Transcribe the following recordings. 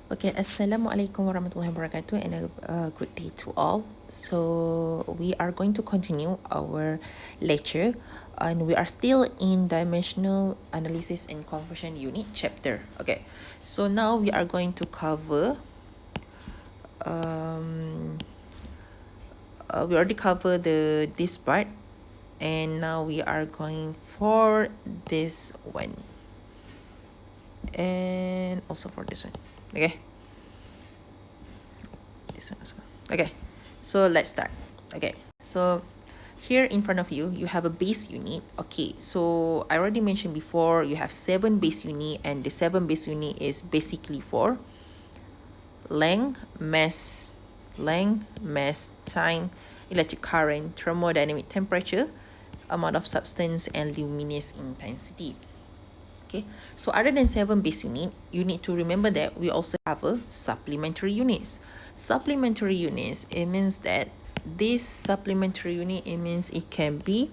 Okay, Assalamualaikum warahmatullahi wabarakatuh and a good day to all. So we are going to continue our lecture and we are still in dimensional analysis and conversion unit chapter. Okay, so now we are going to cover we already covered this part and now we are going for this one and also for this one. Okay, this one as well. Okay, so let's start. Okay, so here in front of you you have a base unit. Okay, so I already mentioned before you have 7 base unit and the 7 base unit is basically for length, mass, time, electric current, thermodynamic temperature, amount of substance and luminous intensity. Okay, so other than 7 base unit, you need to remember that we also have a supplementary units. Supplementary units, it means that this supplementary unit, it means it can be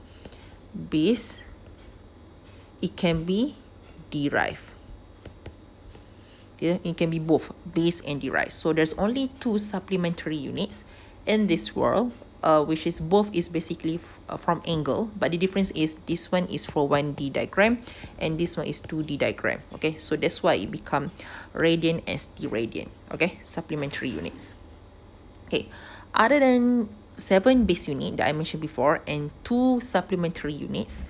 base, it can be derived. Okay, it can be both base and derived. So there's only 2 supplementary units in this world, which is both is basically from angle, but the difference is this one is for 1D diagram and this one is 2D diagram. Okay, so that's why it become radian as the radian. Okay, supplementary units. Okay, other than 7 base unit that I mentioned before and 2 supplementary units,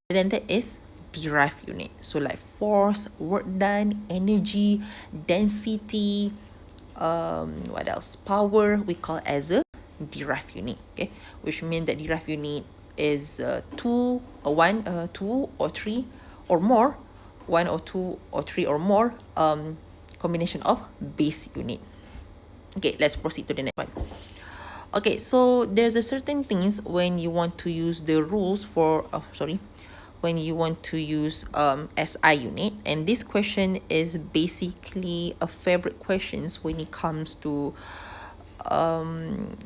then that is derived unit. So like force, work done, energy, density, what else? Power, we call as a derived unit. Okay, which means that derived unit is 2 or 1, 2 or 3 or more, 1 or 2 or 3 or more combination of base unit. Okay, let's proceed to the next one. Okay, so there's a certain things when you want to use the rules for when you want to use SI unit, and this question is basically a favorite questions when it comes to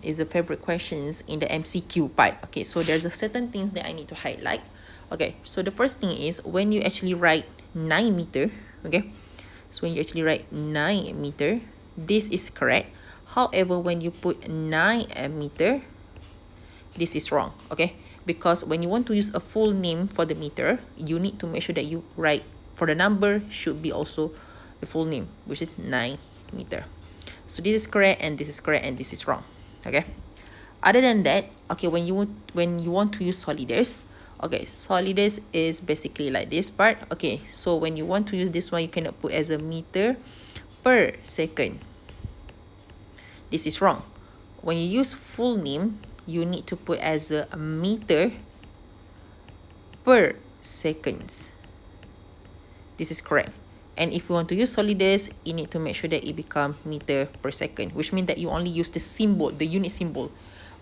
is a favorite questions in the MCQ part. Okay, so there's a certain things that I need to highlight. Okay, so the first thing is when you actually write 9 meter. Okay, so when you actually write 9 meter, this is correct. However, when you put 9 meter, this is wrong. Okay, because when you want to use a full name for the meter, you need to make sure that you write for the number should be also the full name, which is 9 meter. So this is correct and this is correct and this is wrong. Okay, other than that, okay, when you want to use solidus, okay, solidus is basically like this part. Okay, so when you want to use this one, you cannot put as a meter per second. This is wrong. When you use full name, you need to put as a meter per seconds. This is correct. And if you want to use solidus, you need to make sure that it become meter per second, which means that you only use the symbol, the unit symbol,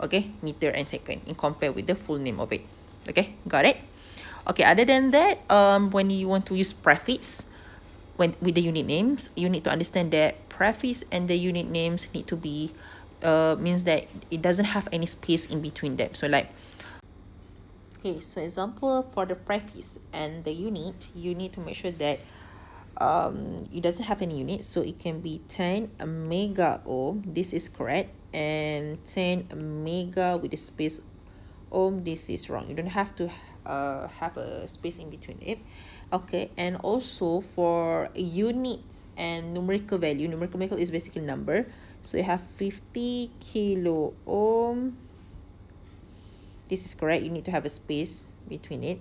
okay, meter and second, in compare with the full name of it. Okay, got it? Okay, other than that, when you want to use prefix, when with the unit names, you need to understand that prefix and the unit names need to be means that it doesn't have any space in between them. So like, okay, so example for the prefix and the unit, you need to make sure that it doesn't have any unit, so it can be 10 mega ohm, this is correct, and 10 mega with a space ohm, this is wrong. You don't have to have a space in between it. Okay, and also for units and numerical value, numerical value is basically number, so you have 50 kilo ohm, this is correct, you need to have a space between it.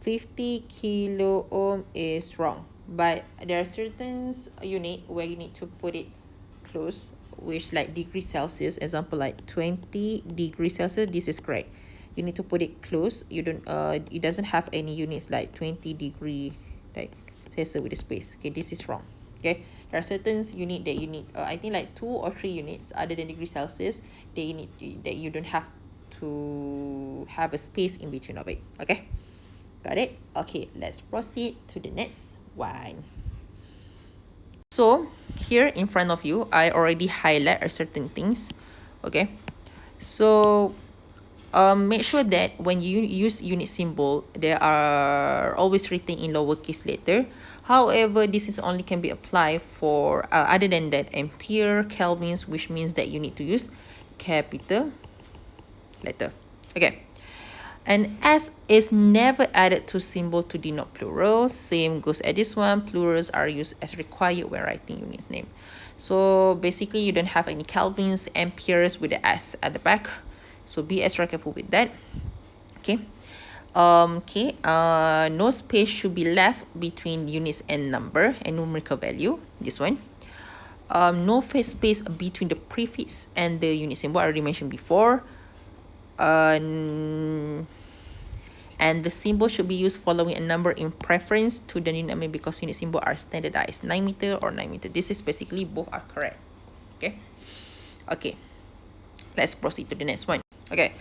50 kilo ohm is wrong, but there are certain unit where you need to put it close, which like degree Celsius, example like 20 degrees Celsius, this is correct. You need to put it close. You don't it doesn't have any units like 20 degree like Celsius with a space. Okay, this is wrong. Okay, there are certain unit that you need I think like 2 or 3 units other than degree Celsius that you need that you don't have to have a space in between of it. Okay, got it? Okay, let's proceed to the next one. So here in front of you, I already highlight certain things. Okay, so make sure that when you use unit symbol, they are always written in lowercase letter. However, this is only can be applied for other than that ampere, kelvins, which means that you need to use capital letter. Okay. And S is never added to symbol to denote plurals. Same goes at this one. Plurals are used as required when writing unit's name. So basically, you don't have any kelvins, amperes with the S at the back. So be extra careful with that. Okay. No space should be left between units and number and numerical value. This one. No space between the prefix and the unit symbol. I already mentioned before. And the symbol should be used following a number in preference to the unit name because unit symbol are standardized 9 meter or 9 meter. This is basically both are correct. Okay, let's proceed to the next one. Okay,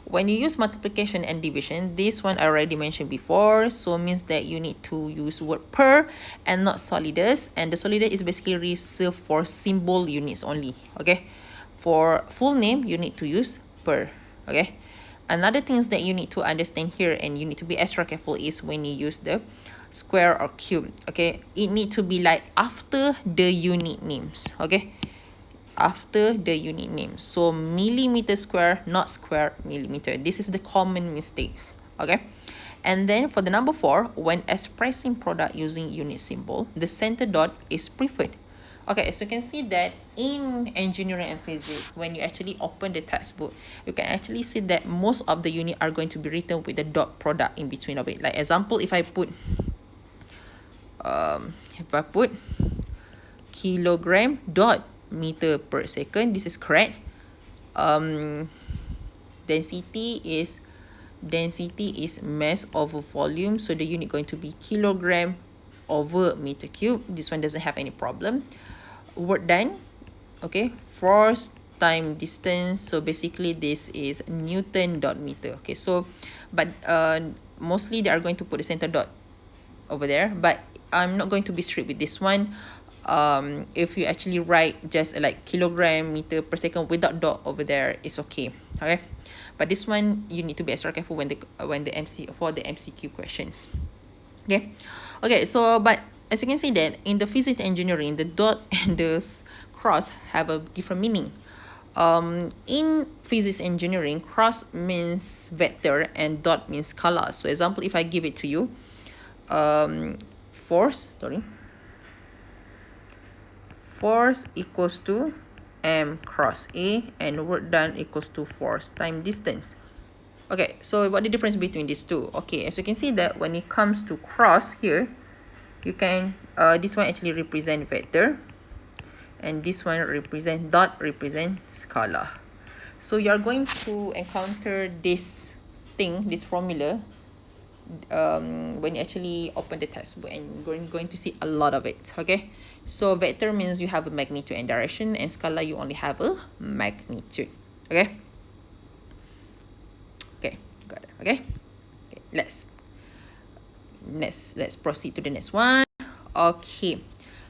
when you use multiplication and division, this one I already mentioned before, so means that you need to use word per and not solidus, and the solidus is basically reserved for symbol units only. Okay, for full name you need to use per. Okay, another things that you need to understand here and you need to be extra careful is when you use the square or cube. Okay, it need to be like after the unit names. Okay, after the unit name. So millimeter square, not square millimeter. This is the common mistakes. Okay, and then for the number 4, when expressing product using unit symbol, the center dot is preferred. Okay, so you can see that in engineering and physics, when you actually open the textbook, you can actually see that most of the unit are going to be written with the dot product in between of it. Like example, if I put kilogram dot meter per second, this is correct. Density is mass over volume, so the unit going to be kilogram over meter cube. This one doesn't have any problem. Work done. Okay, force time distance, so basically this is Newton dot meter. Okay, so but mostly they are going to put the center dot over there, but I'm not going to be strict with this one. If you actually write just like kilogram meter per second without dot over there, it's okay. Okay, but this one you need to be extra careful when the MCQ questions. Okay, so but as you can see that in the physics engineering, the dot and the cross have a different meaning. In physics engineering, cross means vector and dot means scalar. So example, if I give it to you, force equals to m cross a, and work done equals to force time distance. Okay, so what the difference between these two? Okay, as you can see that when it comes to cross here, you can this one actually represent vector, and this one represent scalar. So you are going to encounter this formula when you actually open the textbook, and you're going to see a lot of it. Okay, so vector means you have a magnitude and direction, and scalar you only have a magnitude. Okay, got it. Okay, let's proceed to the next one. Okay,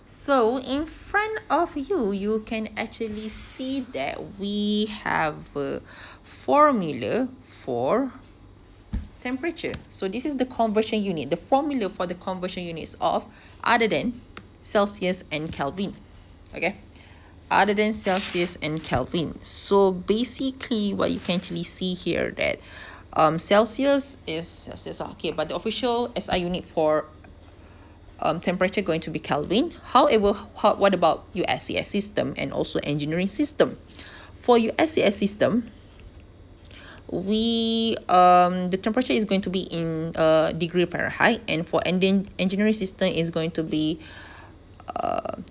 so in front of you, you can actually see that we have a formula for temperature. So this is the conversion unit. The formula for the conversion units of other than Celsius and Kelvin. Okay, other than Celsius and Kelvin. So basically what you can actually see here that Celsius is Celsius. Okay, but the official SI unit for temperature going to be Kelvin. However, what about USCS system and also engineering system? For USCS system, the temperature is going to be in degree Fahrenheit, and for engineering system is going to be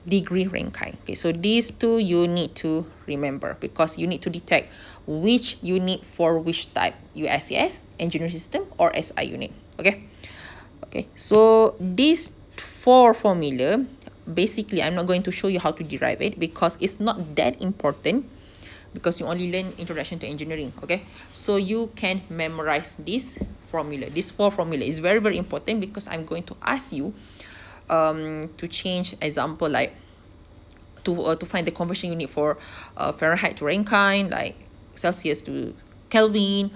degree Fahrenheit. Okay, so these two you need to remember because you need to detect which unit for which type, USCS, engineering system, or SI unit. Okay, so these 4 formula, basically I'm not going to show you how to derive it because it's not that important, because you only learn introduction to engineering. Okay, so you can memorize this formula. This 4 formula is very, very important because I'm going to ask you to change example like to find the conversion unit for Fahrenheit to Rankine, like Celsius to Kelvin,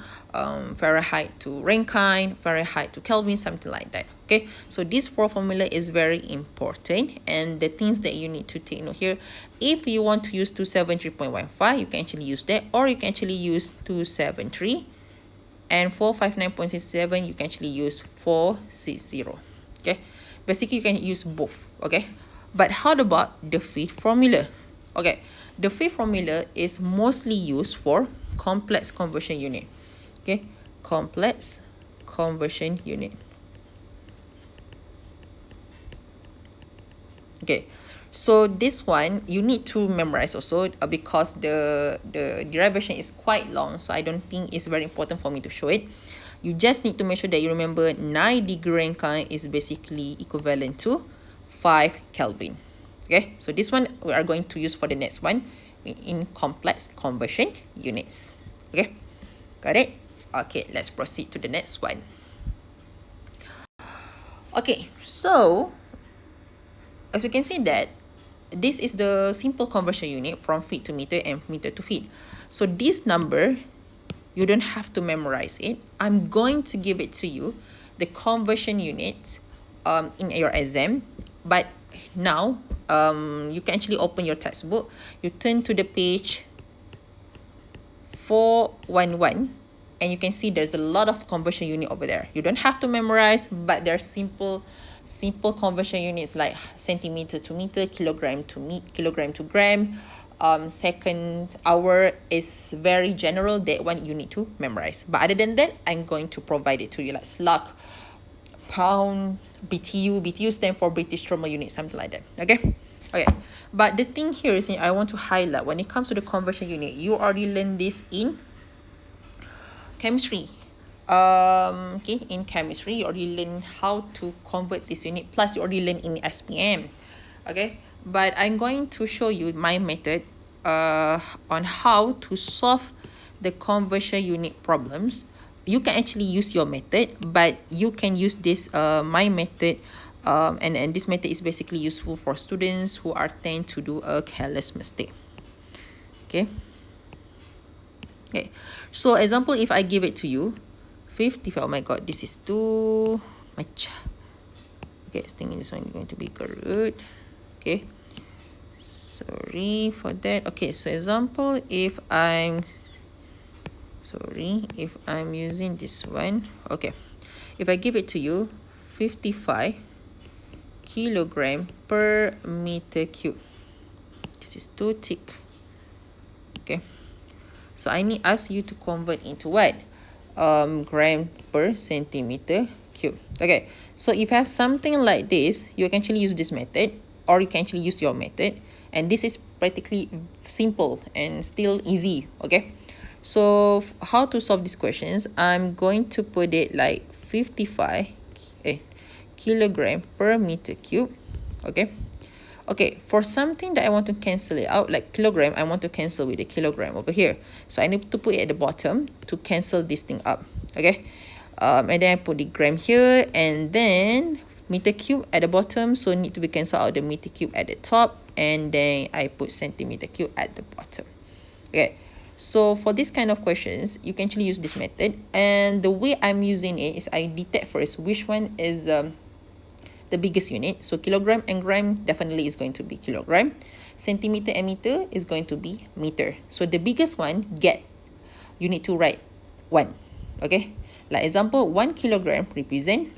Fahrenheit to Rankine, Fahrenheit to Kelvin, something like that. Okay, so this 4 formula is very important, and the things that you need to take note here, if you want to use 273.15, you can actually use that, or you can actually use 273, and 459.67 you can actually use 460. Okay, basically you can use both. Okay, but how about the 5th formula? Okay, the 5th formula is mostly used for complex conversion unit. Okay, complex conversion unit. Okay, so this one you need to memorize also, because the derivation is quite long, so I don't think it's very important for me to show it. You just need to make sure that you remember 9 degree Rankine is basically equivalent to 5 Kelvin. Okay, so this one we are going to use for the next one in complex conversion units. Okay, got it? Okay, let's proceed to the next one. Okay, so as you can see that this is the simple conversion unit from feet to meter and meter to feet. So this number, you don't have to memorize it. I'm going to give it to you, the conversion unit, in your exam. But now, you can actually open your textbook. You turn to the page 411, and you can see there's a lot of conversion unit over there. You don't have to memorize, but they're simple conversion units like centimeter to meter, kilogram to gram. Second hour is very general, that one you need to memorize. But other than that, I'm going to provide it to you, like slug, pound, BTU stand for British thermal unit, something like that. Okay, but the thing here is, I want to highlight, when it comes to the conversion unit, you already learned this in chemistry. Okay, in chemistry you already learn how to convert this unit, plus you already learn in SPM. Okay, but I'm going to show you my method on how to solve the conversion unit problems. You can actually use your method, but you can use this my method, and this method is basically useful for students who are tend to do a careless mistake. Okay, so example, if I give it to you 55, oh my god, this is too much. Okay, I think this one is going to be good. Okay, sorry for that. Okay, so example, if I'm using this one, okay, if I give it to you 55 kilogram per meter cube, this is too thick. Okay, so I need ask you to convert into what? Gram per centimeter cube. Okay, so if you have something like this, you can actually use this method, or you can actually use your method, and this is practically simple and still easy. Okay, so how to solve these questions? I'm going to put it like 55 kilogram per meter cube. Okay, for something that I want to cancel it out, like kilogram, I want to cancel with the kilogram over here. So I need to put it at the bottom to cancel this thing up. Okay, and then I put the gram here, and then meter cube at the bottom, so need to be cancelled out the meter cube at the top, and then I put centimeter cube at the bottom. Okay, so for this kind of questions, you can actually use this method, and the way I'm using it is I detect first which one is the biggest unit. So kilogram and gram definitely is going to be kilogram. Centimeter and meter is going to be meter. So the biggest one you need to write 1. Okay, like example, 1 kilogram represent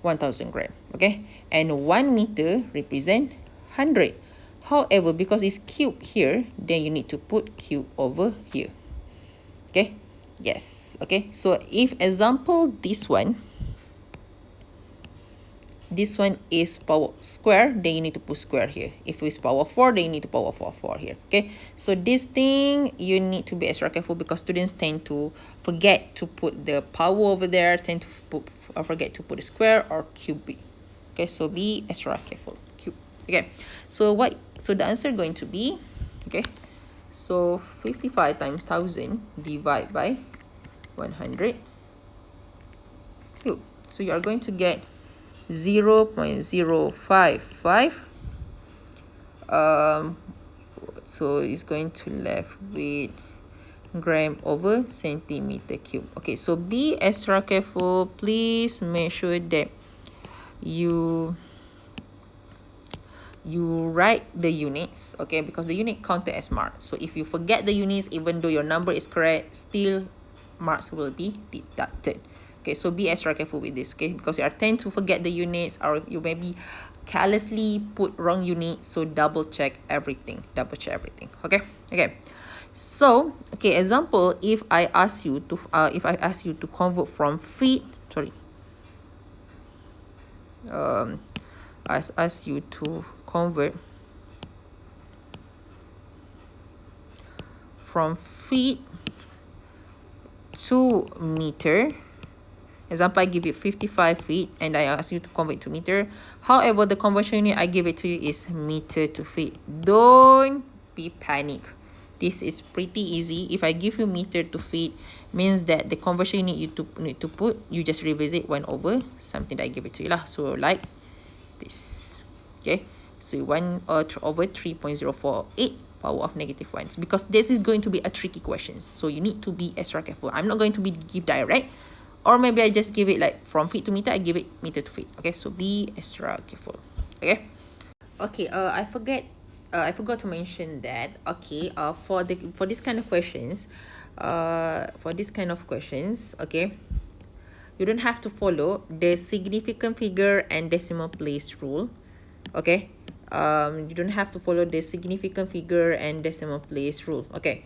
1000 gram. Okay, and 1 meter represent 100. However, because it's cube here, then you need to put cube over here. Okay, yes. Okay, so if example, this one is power square, then you need to put square here. If it's power 4, then you need to power 4 here. Okay, so this thing you need to be extra careful, because students tend to forget to put the power over there, tend to forget to put a square or cube. Okay, so be extra careful. Cube. Okay, so the answer going to be, okay, so 55 times 1000 divided by 100 cube. So you are going to get 0.055. So it's going to left with gram over centimeter cube. Okay, so be extra careful. Please make sure that you write the units, okay, because the unit counted as marks. So if you forget the units, even though your number is correct, still marks will be deducted. Okay, so be extra careful with this, okay, because you are tend to forget the units, or you maybe carelessly put wrong unit. So double check everything, okay. So okay, example, if I ask you to convert from feet, I ask you to convert from feet to meter. Example, I give you 55 feet and I ask you to convert to meter. However, the conversion unit I give it to you is meter to feet. Don't be panic. This is pretty easy. If I give you meter to feet, means that the conversion unit you need to put, you just revisit 1 over something that I give it to you lah. So like this, okay. So 1 over 3.048 power of -1, because this is going to be a tricky question. So you need to be extra careful. I'm not going to give direct, or maybe I just give it like from feet to meter, I give it meter to feet. Okay, so be extra careful. Okay. Okay, I forgot to mention that. Okay, for this kind of questions, okay, you don't have to follow the significant figure and decimal place rule. Okay, you don't have to follow the significant figure and decimal place rule. Okay,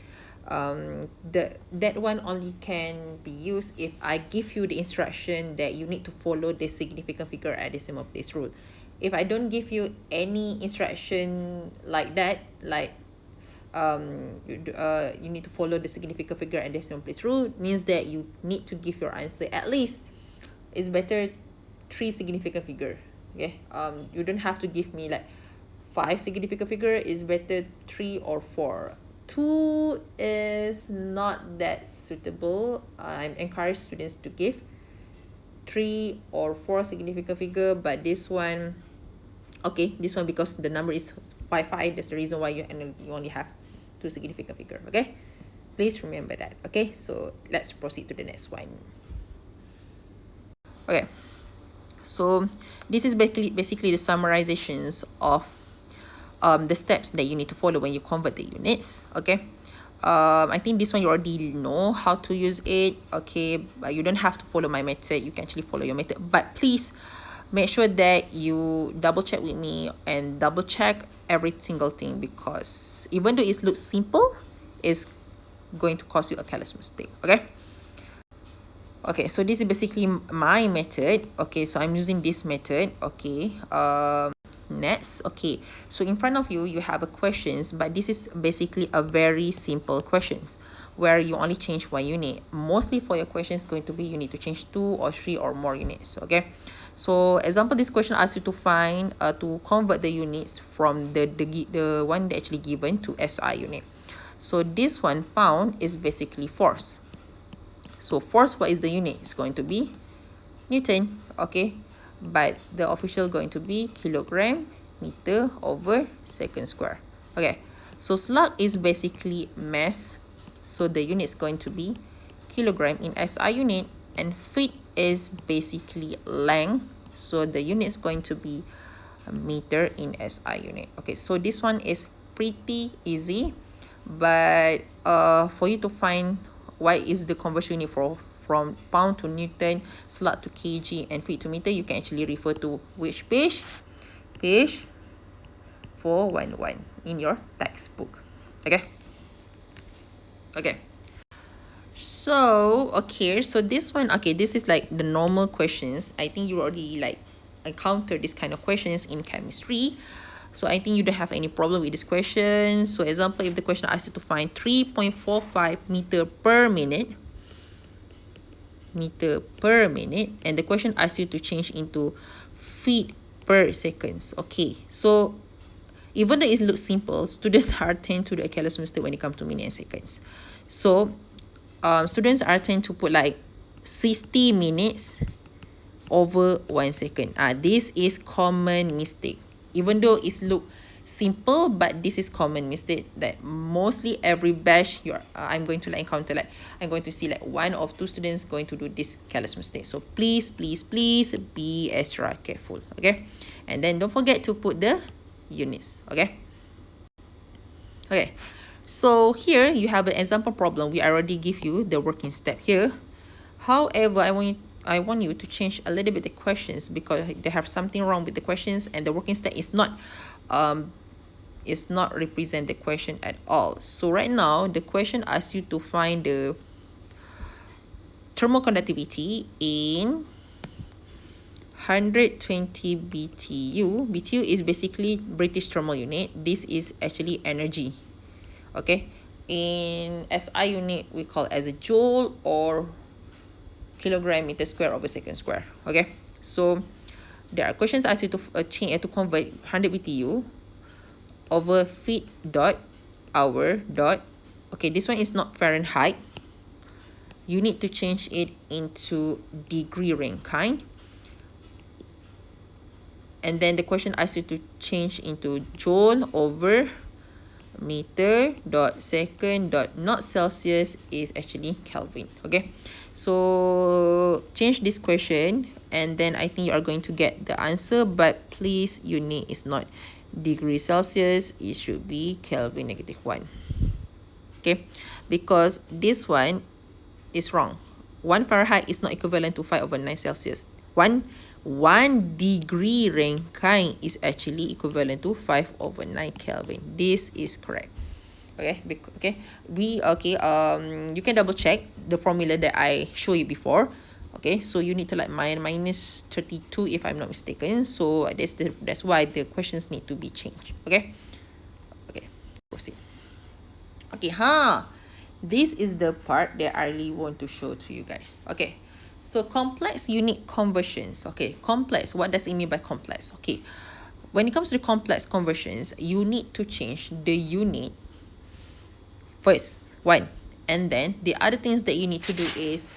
that one only can be used if I give you the instruction that you need to follow the significant figure and decimal place rule. If I don't give you any instruction like that, like you need to follow the significant figure and decimal place rule, means that you need to give your answer at least, it's better 3 significant figure. Okay, you don't have to give me like 5 significant figure. It's better 3 or 4. 2 is not that suitable. I'm encourage students to give 3 or 4 significant figure, but this one, okay, this one, because the number is 5, that's the reason why you only have 2 significant figure. Okay, please remember that. Okay, so let's proceed to the next one. Okay, so this is basically the summarizations of the steps that you need to follow when you convert the units. Okay, I think this one you already know how to use it. Okay, but you don't have to follow my method. You can actually follow your method, but please make sure that you double check with me and double check every single thing, because even though it looks simple, it's going to cause you a careless mistake. Okay. Okay, so this is basically my method. Okay, so I'm using this method. Okay, next. Okay, so in front of you, you have a questions, but this is basically a very simple questions where you only change 1 unit. Mostly for your questions going to be you need to change 2 or 3 or more units. Okay, so example, this question asks you to find to convert the units from the one that actually given to SI unit. So this one, pound, is basically force. So force, what is the unit? It's going to be Newton. Okay, but the official going to be kilogram meter over second square. Okay, so slug is basically mass, so the unit is going to be kilogram in SI unit, and feet is basically length, so the unit is going to be a meter in SI unit. Okay, so this one is pretty easy, but for you to find why is the conversion unit from pound to Newton, slug to kg, and feet to meter, you can actually refer to which page? Page 411 in your textbook. Okay. Okay. So, okay, so this one, okay, this is like the normal questions. I think you already like encountered this kind of questions in chemistry. So I think you don't have any problem with this question. So example, if the question asks you to find 3.45 meter per minute, and the question asks you to change into feet per seconds. Okay, so even though it looks simple, students are tend to do a careless mistake when it comes to minute and seconds. So students are tend to put like 60 minutes over 1 second. This is common mistake. Even though it look simple, but this is common mistake that mostly every batch I'm going to like encounter, like I'm going to see like 1 or 2 students going to do this careless mistake. So please be extra careful, okay? And then don't forget to put the units, okay? Okay, so here you have an example problem. We already give you the working step here. However, I want you to change a little bit the questions, because they have something wrong with the questions, and the working step is not represent the question at all. So right now the question asks you to find the thermal conductivity in 120 BTU. BTU is basically British thermal unit. This is actually energy, okay? In SI unit we call as a joule or kilogram meter square over second square, okay? So there are questions ask you to change to convert 100 BTU over feet dot hour dot, okay, this one is not Fahrenheit. You need to change it into degree Rankine, and then the question asks you to change into joule over meter dot second dot, not Celsius, is actually Kelvin, okay? So change this question, and then I think you are going to get the answer, but please, unit is not degree Celsius, it should be Kelvin -1, okay? Because this one is wrong. 1 Fahrenheit is not equivalent to 5/9 Celsius. 1 degree Rankine is actually equivalent to 5/9 Kelvin. This is correct. Okay, you can double check the formula that I showed you before. Okay, so you need to like minus 32 if I'm not mistaken. So that's why the questions need to be changed. Okay, proceed. Okay, this is the part that I really want to show to you guys. Okay, so complex unit conversions. Okay, complex, what does it mean by complex? Okay, when it comes to the complex conversions, you need to change the unit first, one, and then the other things that you need to do is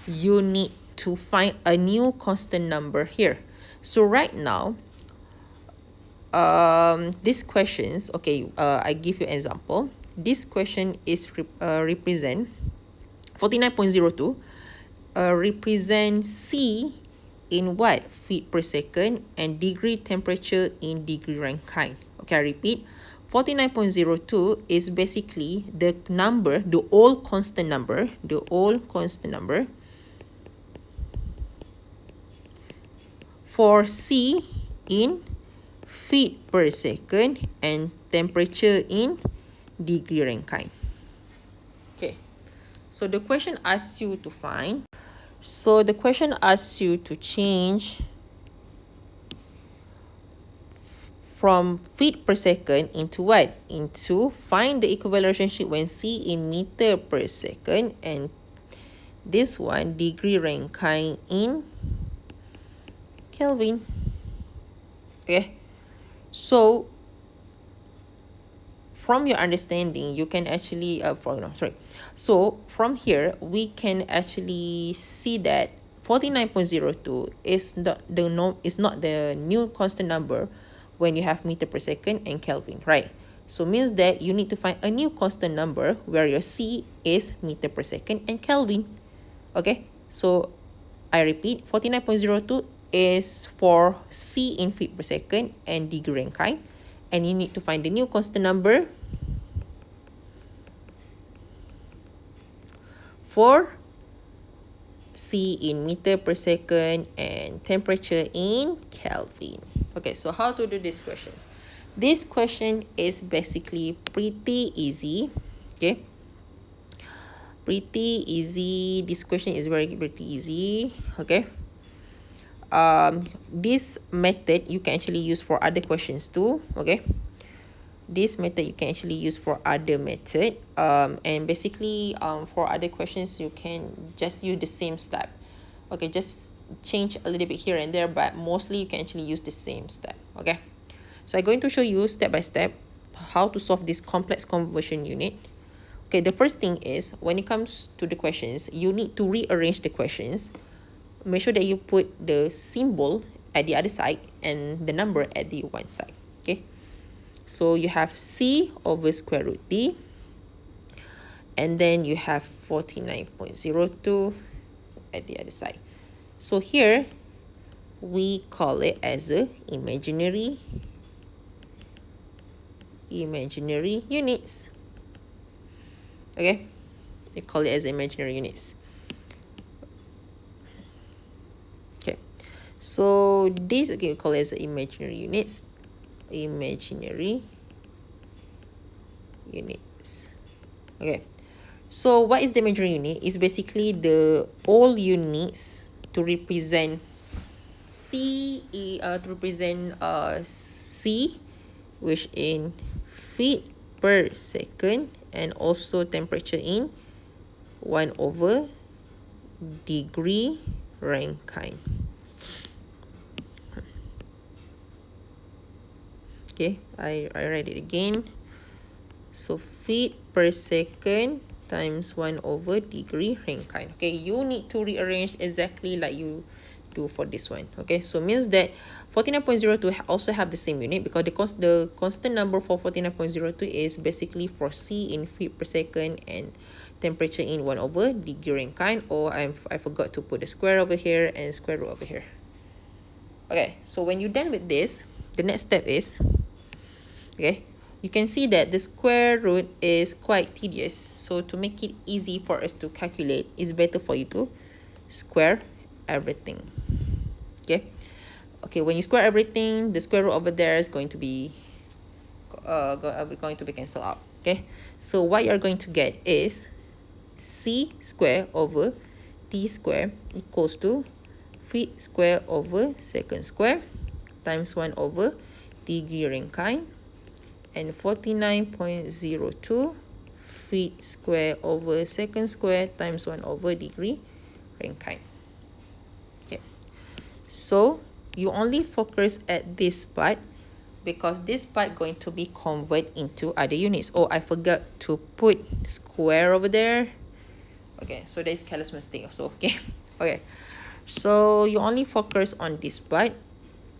you need to find a new constant number here. So right now, these questions, okay, I give you an example. This question is represent 49.02, represent C in what? Feet per second, and degree temperature in degree Rankine. Okay, I repeat, 49.02 is basically the number, the old constant number for C in feet per second and temperature in degree Rankine. Okay, so the question asks you to find, so the question asks you to change from feet per second into what? Into find the equivalent relationship when C in meter per second, and this one degree Rankine in Kelvin. Okay, so from your understanding, you can actually so from here we can actually see that 49.02 is not the new constant number when you have meter per second and Kelvin, right? So means that you need to find a new constant number where your C is meter per second and Kelvin. Okay, so I repeat, 49.02 is for C in feet per second and degree Rankine, and you need to find the new constant number for C in meter per second and temperature in Kelvin. Okay, so how to do these questions? This question is basically pretty easy. Okay, pretty easy. This question is pretty easy. Okay, this method you can actually use for other questions too. Okay, this method you can actually use for other method, and basically for other questions you can just use the same step. Okay, just change a little bit here and there, but mostly you can actually use the same step. Okay, so I'm going to show you step by step how to solve this complex conversion unit. Okay, the first thing is, when it comes to the questions, you need to rearrange the questions. Make sure that you put the symbol at the other side and the number at the one side. Okay, So you have C over square root D. And then you have 49.02 at the other side. So here, we call it as a imaginary units. Okay, we call it as imaginary units. Okay, so this again we call it as imaginary units. Okay, so what is the imaginary unit? It's basically the all units to represent C, C, which in feet per second, and also temperature in 1 over degree Rankine. Okay, I write it again. So feet per second times 1 over degree Rankine. Okay, you need to rearrange exactly like you do for this one. Okay, so means that 49.02 also have the same unit, because the constant number for 49.02 is basically for C in feet per second and temperature in 1 over degree Rankine, or I forgot to put the square over here and square root over here. Okay, so when you're done with this, the next step is, okay, you can see that the square root is quite tedious. So to make it easy for us to calculate, it's better for you to square everything. Okay, when you square everything, the square root over there is going to be cancelled out. Okay, so what you're going to get is C square over T square equals to feet square over second square times 1 over degree Rankine, and 49.02 feet square over second square times 1 over degree Rankine. Okay, so you only focus at this part, because this part going to be converted into other units. Oh, I forgot to put square over there. Okay, so there's careless mistake also. Okay, okay, so you only focus on this part,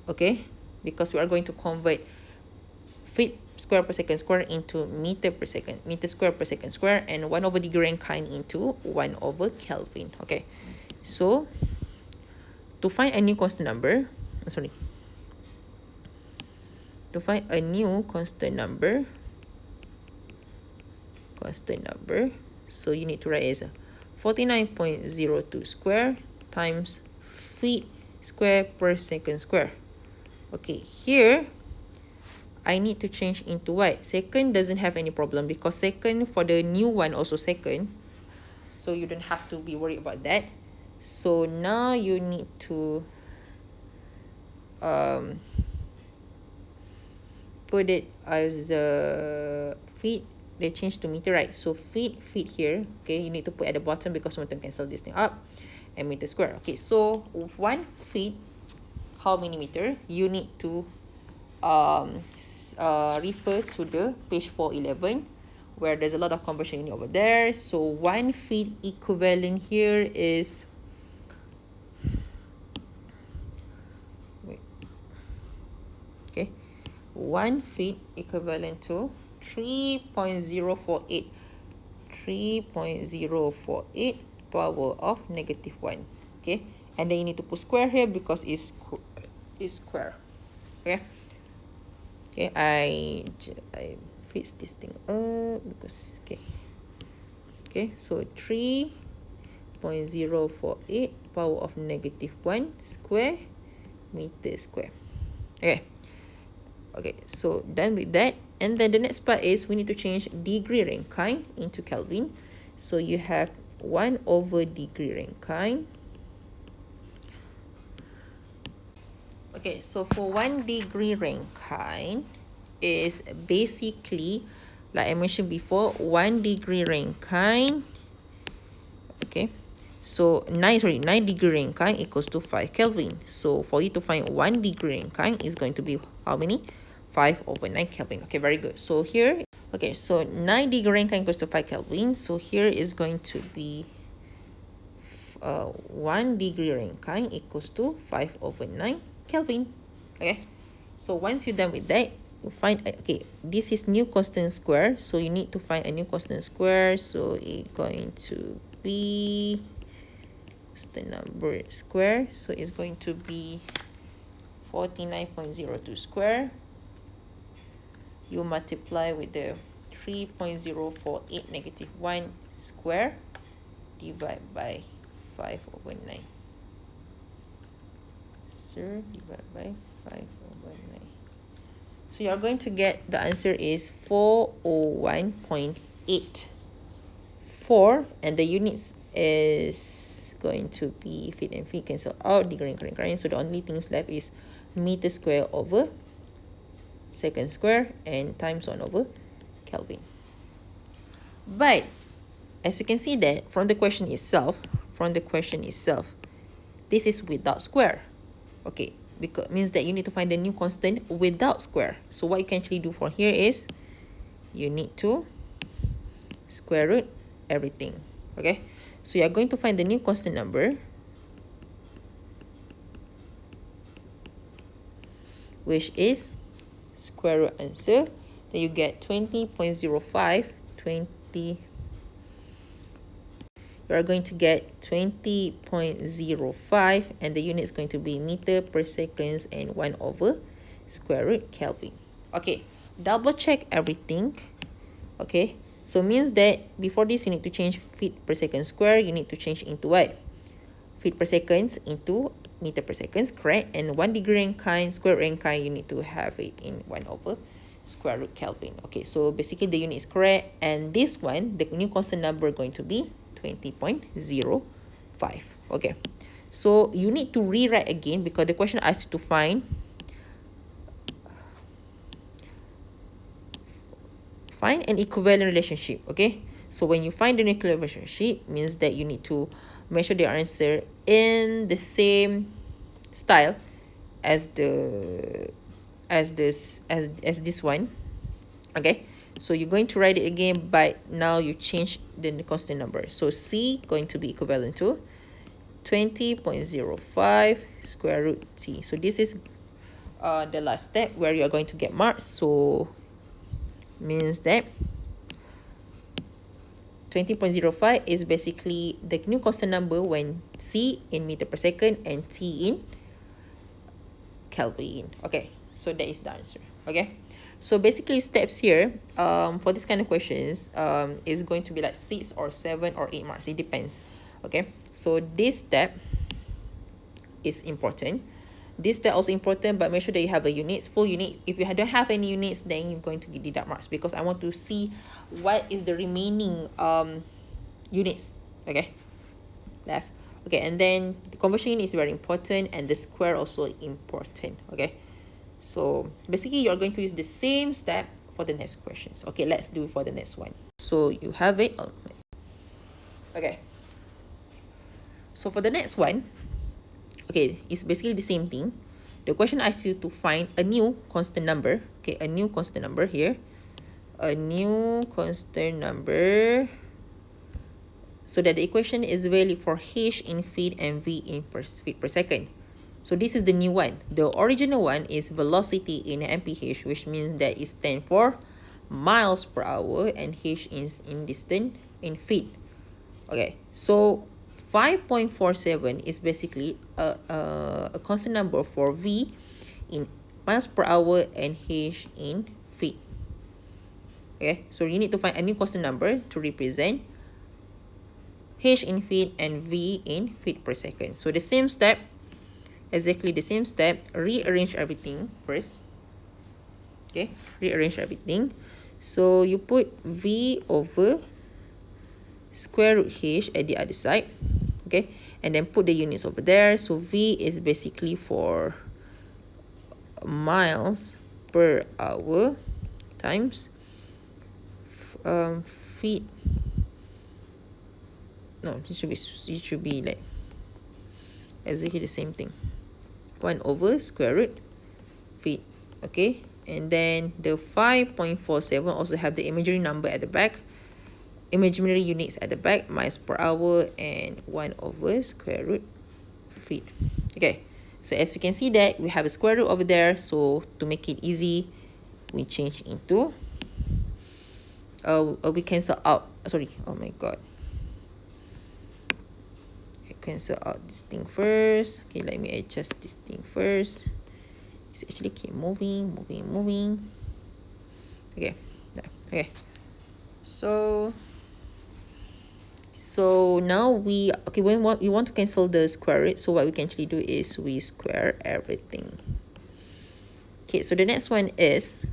okay, because we are going to convert feet square per second square into meter square per second square, and 1 over degree Rankine into 1 over Kelvin. Okay, so to find a new constant number, so you need to write as 49.02 square times feet square per second square. Okay, here I need to change into what? Second doesn't have any problem, because second for the new one also second, so you don't have to be worried about that. So now you need to put it as feet. They change to meter, right? So feet here. Okay, you need to put at the bottom because we want to cancel this thing up, and meter square. Okay, so 1 feet, how many meter? You need to refer to the page 411, where there's a lot of conversion unit over there. So 1 feet equivalent here is, okay, 1 feet equivalent to 3.048 power of -1. Okay, and then you need to put square here because it's square. Okay, okay, I fix this thing up because okay, so 3.048 power of -1 square meter square. Okay, so done with that. And then the next part is we need to change degree Rankine into Kelvin. So you have 1 over degree Rankine. Okay, so for 1 degree Rankine is basically, like I mentioned before, 1 degree Rankine. Okay, so 9 degree Rankine equals to 5 Kelvin. So for you to find 1 degree Rankine is going to be how many? 5 over 9 Kelvin. Okay, very good. So here, okay, so 9 degree Rankine equals to 5 Kelvin. So here is going to be 1 degree Rankine equals to 5 over 9 Kelvin. Okay, so once you're done with that, you find, okay, this is new constant square, so you need to find a new constant square. So it's going to be, what's the number square? So it's going to be 49.02 square. You multiply with the 3.048 negative 1 square, divide by 5/9. So divide by 5/9. So you're going to get, the answer is 401.84, and the units is going to be feet and feet cancel out, degree and current. So the only things left is meter square over second square and times 1 over Kelvin. But as you can see that from the question itself, this is without square. Okay, because means that you need to find the new constant without square. So what you can actually do for here is you need to square root everything. Okay, so you are going to find the new constant number, which is square root answer. Then you get 20.05. You are going to get 20.05, and the unit is going to be meter per seconds and 1 over square root Kelvin. Okay, double check everything. Okay, so means that before this you need to change feet per second square, you need to change into what? Feet per seconds into meter per seconds, correct? And 1 degree Rankine, square Rankine, you need to have it in 1 over square root Kelvin. Okay, so basically the unit is correct, and this one, the new constant number going to be 20.05. Okay, so you need to rewrite again because the question asks you to find an equivalent relationship. Okay, so when you find an equivalent relationship, means that you need to measure the answer in the same style as this one. Okay, so you're going to write it again, but now you change the constant number. So C going to be equivalent to 20.05 square root T. So this is the last step where you are going to get marks. So means that 20.05 is basically the new constant number when C in meter per second and T in Kelvin. Okay, so that is the answer. Okay, so basically steps here for this kind of questions is going to be like 6 or 7 or 8 marks. It depends. Okay, so this step is important. This step also important, but make sure that you have a units, full unit. If you don't have any units, then you're going to get deduct marks because I want to see what is the remaining units. Okay, left. Okay, and then the conversion unit is very important, and the square also important. Okay, so basically you're going to use the same step for the next questions. Okay, let's do it for the next one. So you have it. Okay, so for the next one, okay, it's basically the same thing. The question asks you to find a new constant number. Okay, a new constant number here. A new constant number. So that the equation is valid for h in feet and v in feet per second. So this is the new one. The original one is velocity in mph, which means that it stands for miles per hour, and h is in distance in feet. Okay, so 5.47 is basically a constant number for v in miles per hour and h in feet. Okay, so you need to find a new constant number to represent h in feet and v in feet per second. So the same step, exactly the same step, rearrange everything first. Okay, rearrange everything. So you put v over square root h at the other side. Okay, and then put the units over there. So v is basically for miles per hour times feet. No, it should be like exactly the same thing. 1 over square root feet. Okay, and then the 5.47 also have the imaginary number at the back, imaginary units at the back, miles per hour, and 1 over square root feet. Okay, so as you can see that we have a square root over there, so to make it easy, we change into we cancel out, sorry, oh my god, I cancel out this thing first. Okay, let me adjust this thing first. It's actually keep moving. Okay, yeah. Okay, so now we want to cancel the square root. So what we can actually do is we square everything. Okay, so the next one is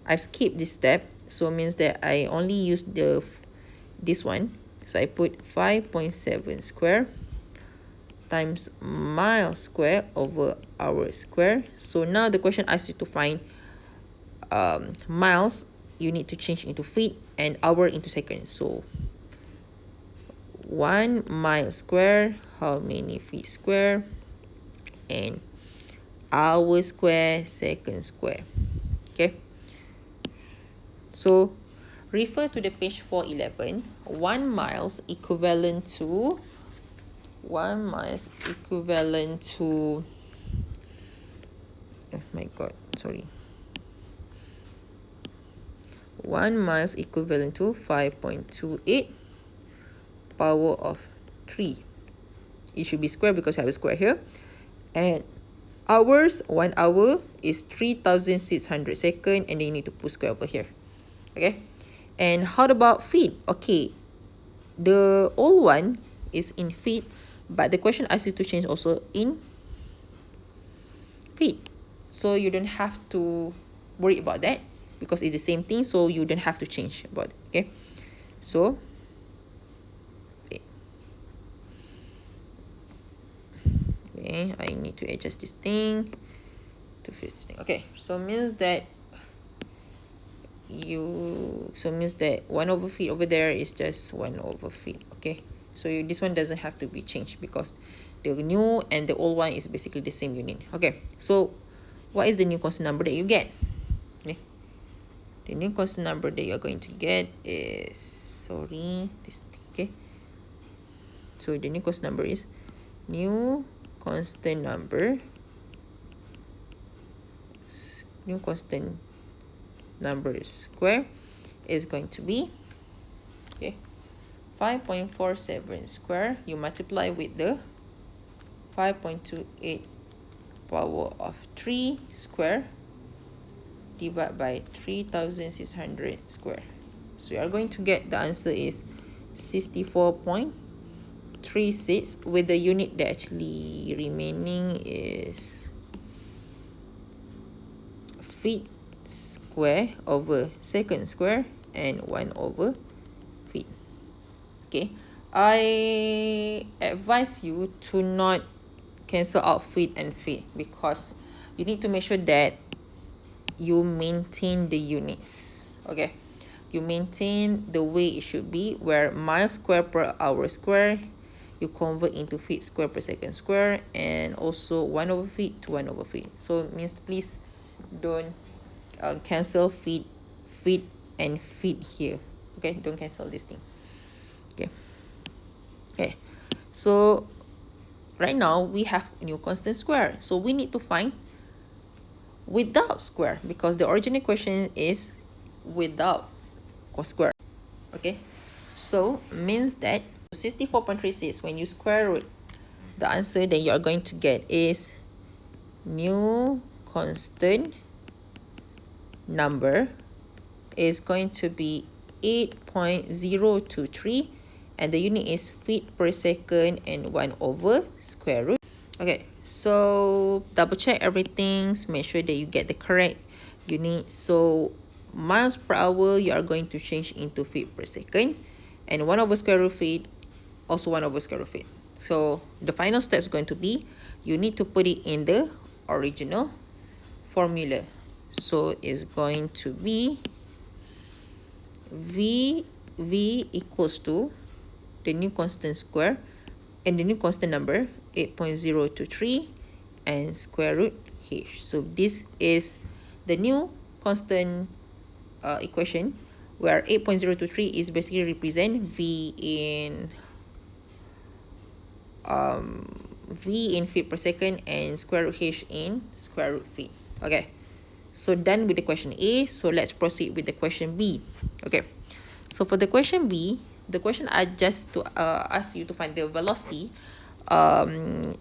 I've skipped this step, so it means that I only use this one. So I put 5.7 square times mile square over hour square. So now the question asks you to find miles. You need to change into feet and hour into seconds. So 1 mile square, how many feet square, and hour square, second square. Okay, so refer to the page 411. 1 miles equivalent to 1 miles equivalent to, oh my god, sorry, 1 miles equivalent to 5.28 power of 3. It should be square because I have a square here. And hours, 1 hour is 3,600 seconds, and then you need to put square over here. Okay, and how about feet? Okay, the old one is in feet, but the question asks you to change also in feet, so you don't have to worry about that because it's the same thing, so you don't have to change about it. Okay, so okay, I need to adjust this thing to fit this thing. Okay, so means that 1 over feet over there is just 1 over feet. Okay, so this one doesn't have to be changed because the new and the old one is basically the same unit. Okay, so what is the new constant number that you get? Okay, the new constant number that you're going to get is, sorry, this. Okay, so the new constant number is new constant number square is going to be, okay, 5.47 square. You multiply with the 5.28 power of 3 square divided by 3,600 square. So you are going to get the answer is 64.36, with the unit that actually remaining is feet square over second square and 1 over feet. Okay, I advise you to not cancel out feet and feet because you need to make sure that you maintain the units. Okay, you maintain the way it should be, where miles square per hour square you convert into feet square per second square, and also 1 over feet to 1 over feet. So it means please don't cancel feet and feet here. Okay, don't cancel this thing. Okay, so right now we have new constant square, so we need to find without square because the original question is without square. Okay, so means that 64.36, when you square root the answer that you are going to get is new constant number is going to be 8.023, and the unit is feet per second and 1 over square root. Okay, so double check everything, make sure that you get the correct unit. So miles per hour you are going to change into feet per second, and 1 over square root feet also 1 over square root feet. So the final step is going to be you need to put it in the original formula. So it's going to be v equals to the new constant square and the new constant number 8.023 and square root h. So this is the new constant equation, where 8.023 is basically represent v in feet per second and square root h in square root feet. Okay, So done with the question A. So let's proceed with the question B. Okay. So for the question B, the question I just to ask you to find the velocity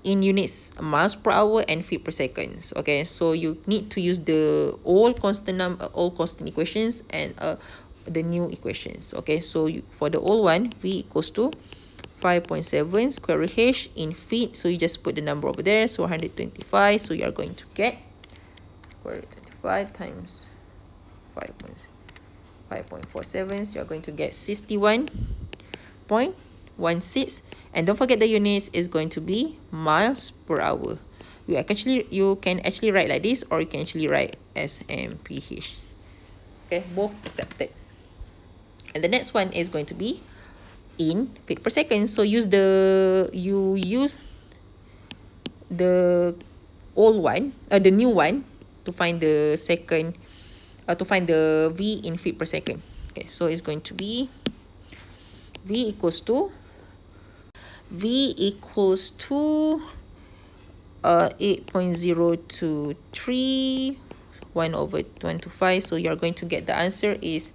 in units miles per hour and feet per seconds. Okay, so you need to use the all constant equations and the new equations. Okay, so for the old one, v equals to 5.7 square root h in feet. So you just put the number over there. So 125. So you are going to get square root 25 times 5.47. So you are going to get 61.16. And don't forget the units is going to be miles per hour. You can actually write like this, or you can actually write as mph. Okay, both accepted. And the next one is going to be in feet per second. So use the old one, the new one, to find the second, to find the v in feet per second. Okay, so it's going to be v equals to 8.023 1/25. So you're going to get the answer is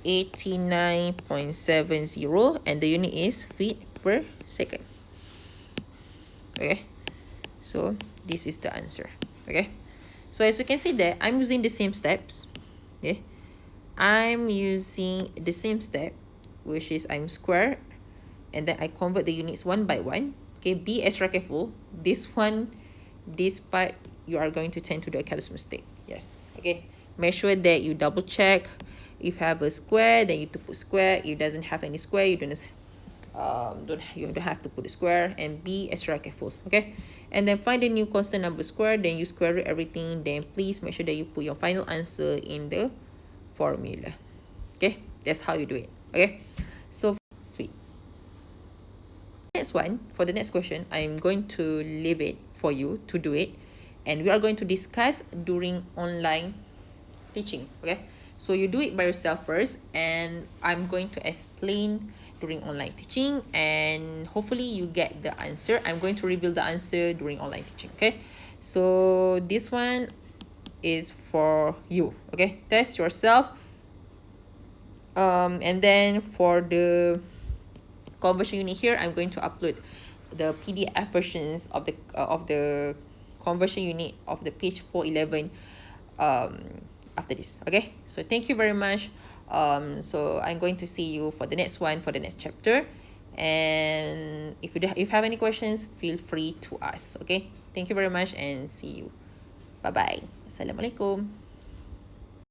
89.70, and the unit is feet per second. Okay, so this is the answer. Okay, so as you can see there, I'm using the same steps. Okay, I'm using the same step, which is I'm square, and then I convert the units one by one. Okay, be extra careful. This part, you are going to tend to do a careless mistake. Yes. Okay, make sure that you double check. If you have a square, then you have to put square. If it doesn't have any square, you don't have to put a square, and be extra careful. Okay, and then find the new constant number square, then you square root everything. Then please make sure that you put your final answer in the formula. Okay, that's how you do it. Okay, so next one, for the next question, I'm going to leave it for you to do it, and we are going to discuss during online teaching. Okay, so you do it by yourself first, and I'm going to explain during online teaching, and hopefully you get the answer. I'm going to reveal the answer during online teaching. Okay, so this one is for you. Okay, test yourself. And then for the conversion unit here, I'm going to upload the PDF versions of the conversion unit of the page 411 after this. Okay, so thank you very much. So I'm going to see you for the next one, for the next chapter, and if you have any questions, feel free to ask. Okay, thank you very much, and see you. Bye bye. Assalamualaikum.